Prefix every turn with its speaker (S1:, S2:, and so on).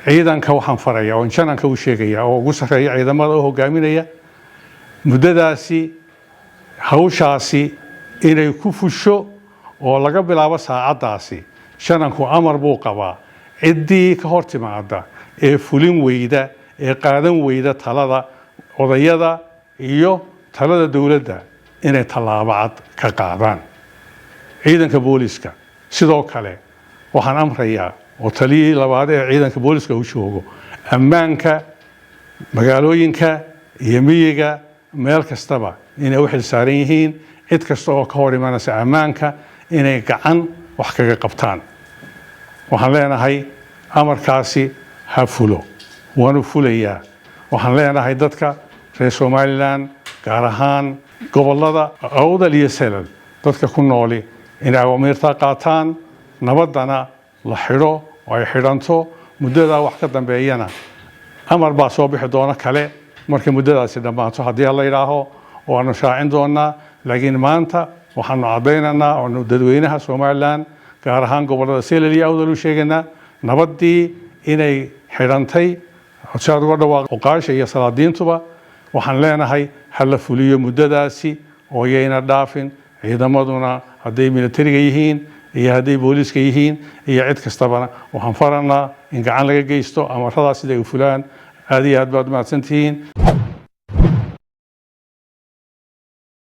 S1: ciidanka waxaan farayaa oo jananka u sheegaya oo ugu sarreeya ciidamada oo hogaaminaya muddadaasi hawshaasi inay ku fusho oo laga bilaabo saacadaasi jananku amar buu qabaa ciddii ka hor timaada ee fulin weyda ee qaadan weyda talada odayada iyo talada dowladda inay tallaabo cad ka qaadaan ciidanka booliska sidoo kale waxaan amrayaa oo taliyii labaad ee ciidanka booliska u joogo ammaanka magaalooyinka iyo miyiga meel kastaba inay u xilsaaran yihiin cid kasta oo ka hor imanaysa ammaanka inay gacan wax kaga qabtaan waxaan leenahay amarkaasi ha fulo waanu fulayaa waxaan leenahay dadka reer Somaliland gaar ahaan gobolada awdal iyo selal dadka ku nooli inay awaamirta qaataan nabadana la xidho oo ay xidhanto muddada wax ka dambeeyana amar baa soo bixi doona kale markii muddadaasi dhammaato haddii la yidhaaho waanu shaacin doonaa laakiin maanta waxaanu cadaynaynaa oo dadweynaha Somaliland gaar ahaan gobolada selal iyo awdal u sheegaynaa nabadii inay xidhantay codsaad uga dhawaaq oqaasha iyo salaadiintuba waxaan leenahay hala fuliyo muddadaasi oo yayna dhaafin ciidamaduna hadday militariga yihiin iyo hadday booliska yihiin iyo cid kastabana waxaan faranaa in gacan laga geysto amaradaas siday u fulaan aad iyo aad baad mahadsantihiin